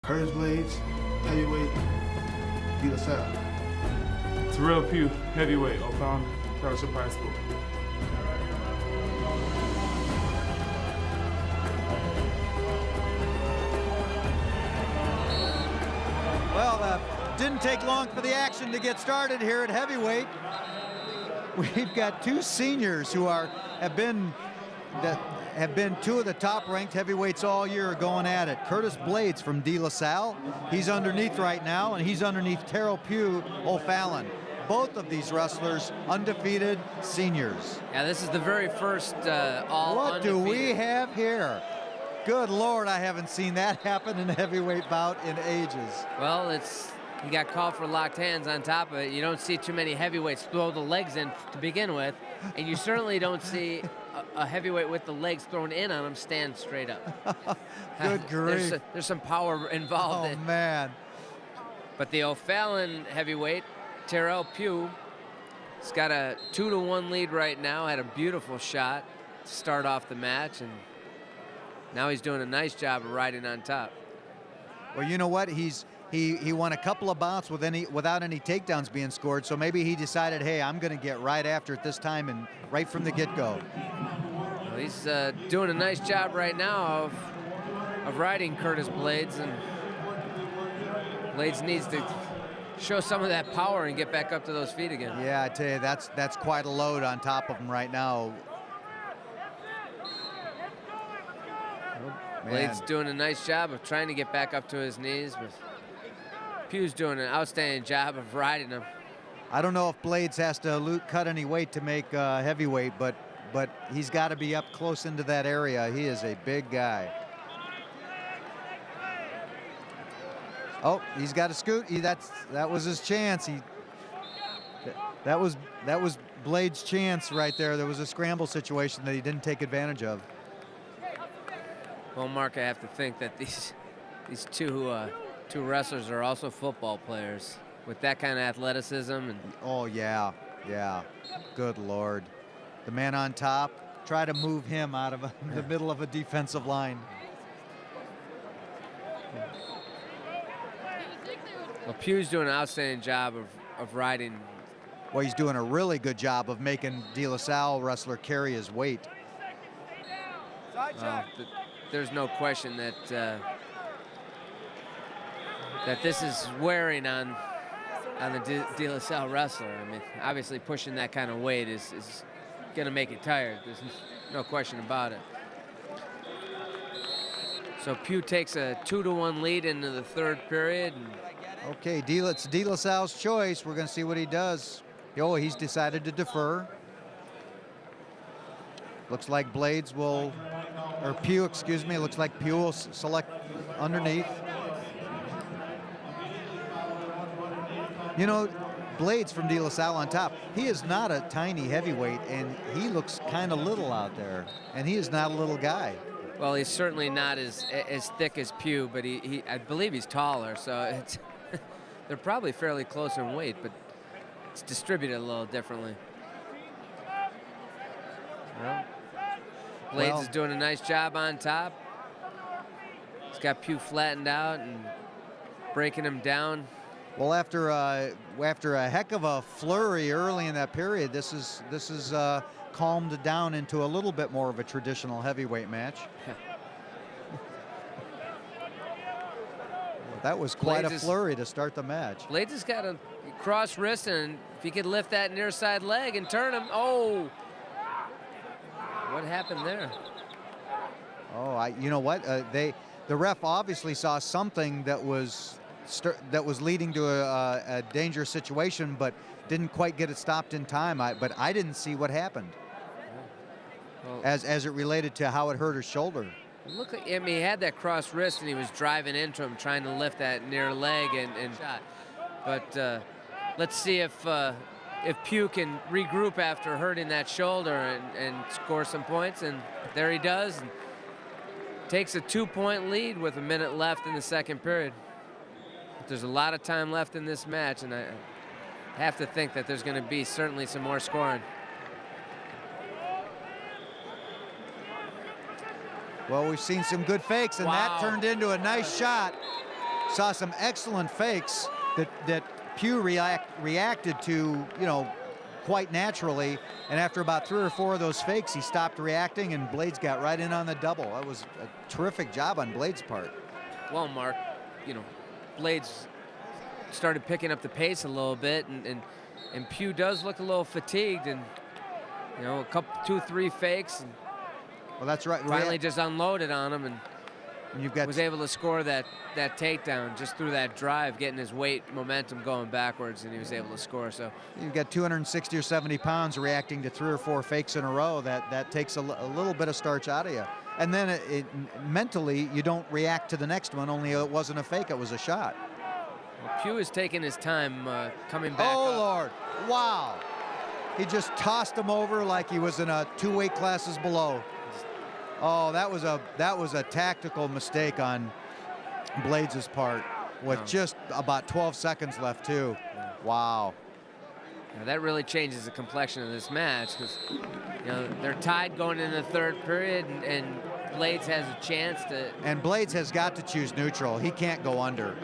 Curtis Blaydes, heavyweight, DeLaSalle. Terrell, Pugh, heavyweight, O'Fallon, Fellowship High School. Well, didn't take long for the action to get started here at heavyweight. We've got two seniors who have been two of the top-ranked heavyweights all year going at it. Curtis Blaydes from DeLaSalle, he's underneath right now, and he's underneath Terrell Pugh O'Fallon. Both of these wrestlers undefeated seniors. Yeah, this is the very first all What undefeated. do we have here? Good Lord, I haven't seen that happen in a heavyweight bout in ages. Well, you got called for locked hands on top of it. You don't see too many heavyweights throw the legs in to begin with, and you certainly don't see a heavyweight with the legs thrown in on him stand straight up. Good grief. There's some power involved. Oh, man. But the O'Fallon heavyweight, Terrell Pugh, has got a 2-1 lead right now. Had a beautiful shot to start off the match, and now he's doing a nice job of riding on top. Well, you know what? He won a couple of bouts without any takedowns being scored, so maybe he decided, hey, I'm going to get right after it this time and right from the get-go. Well, he's doing a nice job right now of riding Curtis Blaydes, and Blaydes needs to show some of that power and get back up to those feet again. Yeah, I tell you, that's quite a load on top of him right now. Blaydes doing a nice job of trying to get back up to his knees, but Pugh's doing an outstanding job of riding him. I don't know if Blaydes has to cut any weight to make heavyweight, but he's got to be up close into that area. He is a big guy. Oh, he's got to scoot. That was his chance. That was Blaydes' chance right there. There was a scramble situation that he didn't take advantage of. Well, Mark, I have to think that these two wrestlers are also football players with that kind of athleticism. And oh yeah, good Lord. The man on top, try to move him out of the middle of a defensive line. Well, Pugh's doing an outstanding job of riding. Well, he's doing a really good job of making DeLaSalle wrestler carry his weight. There's no question that that this is wearing on the DeLaSalle wrestler. I mean, obviously pushing that kind of weight is going to make it tired. There's no question about it. So Pugh takes a 2-1 lead into the third period. Okay, it's DeLaSalle's choice. We're going to see what he does. Oh, he's decided to defer. Looks like Blaydes will, or Pugh, excuse me, looks like Pugh will select underneath. You know, Blaydes from DeLaSalle on top, he is not a tiny heavyweight, and he looks kind of little out there, and he is not a little guy. Well, he's certainly not as thick as Pugh, but I believe he's taller, so it's they're probably fairly close in weight, but it's distributed a little differently. Well, Blaydes is doing a nice job on top. He's got Pugh flattened out and breaking him down. Well, after a heck of a flurry early in that period, this is calmed down into a little bit more of a traditional heavyweight match. That was quite a flurry to start the match. Blaydes has got a cross wrist, and if he could lift that near side leg and turn him, oh! What happened there? Oh, you know what? The ref obviously saw something that was leading to a dangerous situation, but didn't quite get it stopped in time. But I didn't see what happened as it related to how it hurt his shoulder. Look, I mean, he had that cross wrist, and he was driving into him, trying to lift that near leg and shot. But let's see if Pugh can regroup after hurting that shoulder and score some points, and there he does. And takes a 2-point lead with a minute left in the second period. There's a lot of time left in this match, and I have to think that there's going to be certainly some more scoring. Well, we've seen some good fakes, and that turned into a nice shot. saw some excellent fakes that Pugh reacted to, you know, quite naturally. And after about 3 or 4 of those fakes, he stopped reacting, and Blaydes got right in on the double. That was a terrific job on Blaydes' part. Well, Mark, you know, Blaydes started picking up the pace a little bit, and Pugh does look a little fatigued, and you know, a couple, 2-3 fakes, and well, that's right. finally just unloaded on him, and you've got was able to score that takedown just through that drive, getting his weight momentum going backwards, and he was able to score. So you've got 260 or 70 pounds reacting to 3 or 4 fakes in a row. That takes a little bit of starch out of you. And then mentally, you don't react to the next one, only it wasn't a fake, it was a shot. Well, Pugh is taking his time coming back Oh, up. Lord. Wow. He just tossed him over like he was in 2 weight classes below. Oh, that was a tactical mistake on Blaydes' part with just about 12 seconds left, too. Wow. Now that really changes the complexion of this match, because you know they're tied going into the 3rd period, and Blaydes has a chance to. And Blaydes has got to choose neutral. He can't go under.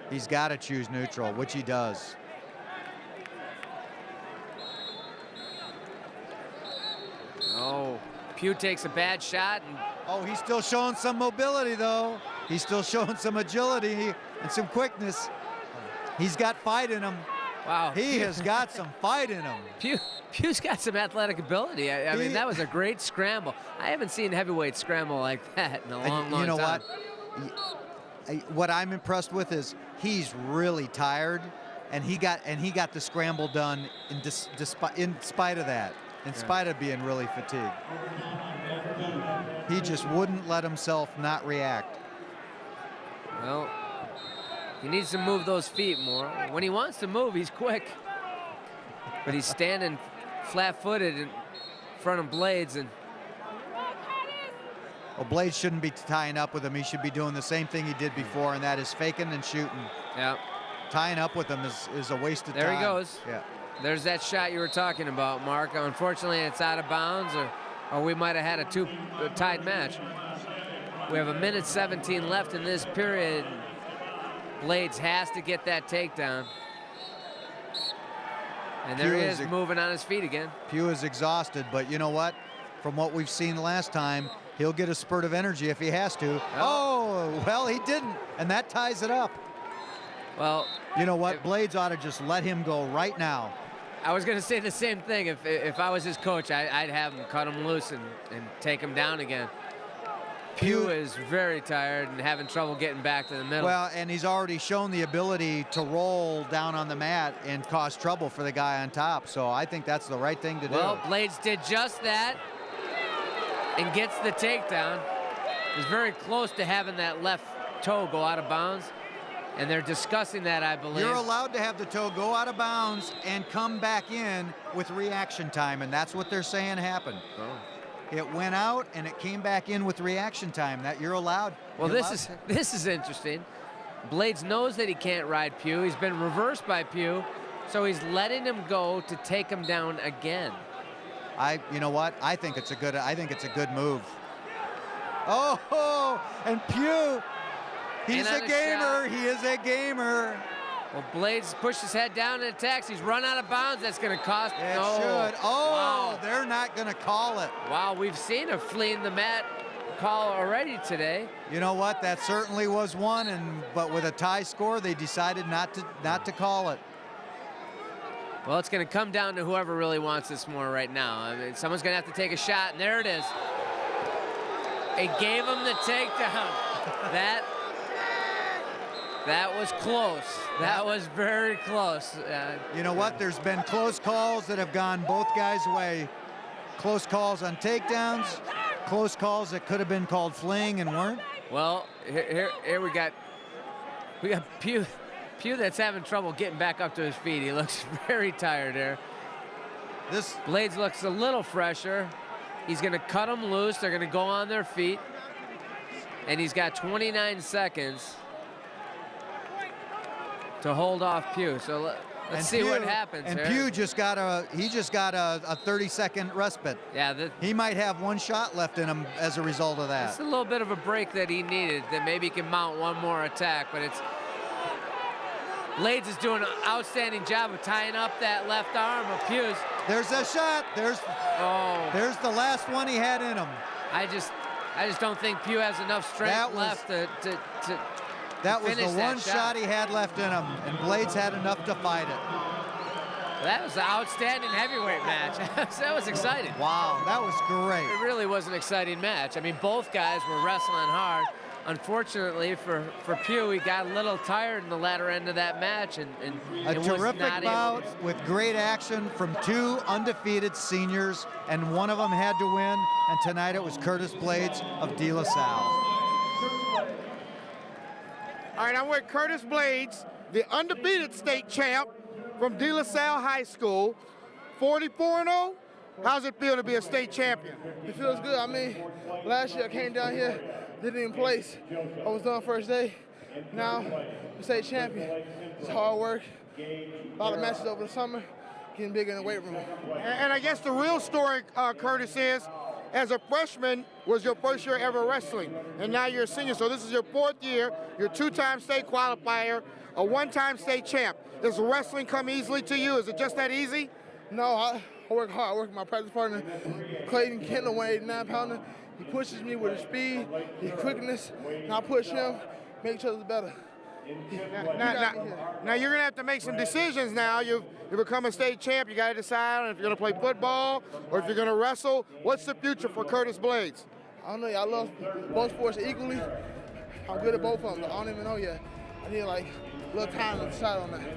He's got to choose neutral, which he does. Oh, Pugh takes a bad shot, and oh, he's still showing some mobility, though. He's still showing some agility and some quickness. He's got fight in him. wow, He has got some fight in him. Pugh's got some athletic ability. I mean, that was a great scramble. I haven't seen heavyweight scramble like that in a long, long you know time. what I'm impressed with is he's really tired, and he got the scramble done in spite of that, in spite of being really fatigued. He just wouldn't let himself not react. Well, he needs to move those feet more. When he wants to move, he's quick. But he's standing flat-footed in front of Blaydes, and Well, Blaydes shouldn't be tying up with him. He should be doing the same thing he did before, and that is faking and shooting. yeah, Tying up with him is a waste of time. there he goes. Yeah. There's that shot you were talking about, Mark. Unfortunately, it's out of bounds, or we might have had a tied match. We have 1:17 left in this period. Blaydes has to get that takedown. And there Pugh he is is moving on his feet again. Pugh is exhausted, but you know what? From what we've seen last time, he'll get a spurt of energy if he has to. Oh, well, he didn't, and that ties it up. Well, You know what? Blaydes ought to just let him go right now. I was going to say the same thing. If I was his coach, I'd have him cut him loose and take him down again. Pugh is very tired and having trouble getting back to the middle. Well, and he's already shown the ability to roll down on the mat and cause trouble for the guy on top. So I think that's the right thing to do. Well, Blaydes did just that and gets the takedown. He's very close to having that left toe go out of bounds, and they're discussing that, I believe. You're allowed to have the toe go out of bounds and come back in with reaction time, and that's what they're saying happened. Oh. It went out and it came back in with reaction time. That you're allowed. Well, You're this is interesting. Blaydes knows that he can't ride Pugh. He's been reversed by Pugh, so he's letting him go to take him down again. You know what? I think it's a good move. Oh, and Pugh, he's And on a a gamer. shot. He is a gamer. Well, Blaydes pushed his head down and attacks. He's run out of bounds. That's going to cost. It no. should. Oh, Wow. they're not going to call it. Wow, we've seen a fleeing the mat call already today. You know what? That certainly was one, but with a tie score, they decided not to call it. Well, it's going to come down to whoever really wants this more right now. I mean, someone's going to have to take a shot, and there it is. It gave him the takedown. That was close. That was very close. You know what? There's been close calls that have gone both guys' way. Close calls on takedowns, close calls that could have been called fling and weren't. Well, here we got Pugh that's having trouble getting back up to his feet. He looks very tired there. This Blaydes looks a little fresher. He's going to cut him loose. They're going to go on their feet. And he's got 29 seconds to hold off Pugh. So Let's see what happens. And here. Pugh just got a 30-second respite. Yeah, He might have one shot left in him as a result of that. it's a little bit of a break that he needed. That maybe he can mount one more attack, but it's Blaydes is doing an outstanding job of tying up that left arm of Pugh's. There's a shot. There's the last one he had in him. I just don't think Pugh has enough strength left to That was the finish that one shot he had left in him, and Blaydes had enough to fight it. That was an outstanding heavyweight match. That was exciting. Wow, that was great. It really was an exciting match. I mean, both guys were wrestling hard. Unfortunately for Pugh, he got a little tired in the latter end of that match, and A was terrific not able bout with great action from two undefeated seniors, and one of them had to win, and tonight it was Curtis Blaydes of DeLaSalle. All right, I'm with Curtis Blaydes, the undefeated state champ from DeLaSalle High School, 44-0. How's it feel to be a state champion? It feels good. I mean, last year I came down here, didn't even place. I was done first day. Now, I'm state champion. It's hard work. A lot of matches over the summer, getting bigger in the weight room. And I guess the real story, Curtis, is as a freshman was your first year ever wrestling, and now you're a senior, so this is your fourth year. You're a two-time state qualifier, a one-time state champ. Does wrestling come easily to you? Is it just that easy? No, I work hard. I work with my practice partner, Clayton Kendall, 189-pounder. He pushes me with his speed, his quickness, and I push him, make each other better. Now you're going to have to make some decisions now. You become a state champ. You got to decide on if you're going to play football or if you're going to wrestle. What's the future for Curtis Blaydes? I don't know. I love both sports equally. I'm good at both of them, but I don't even know yet. I need like a little time to decide on that.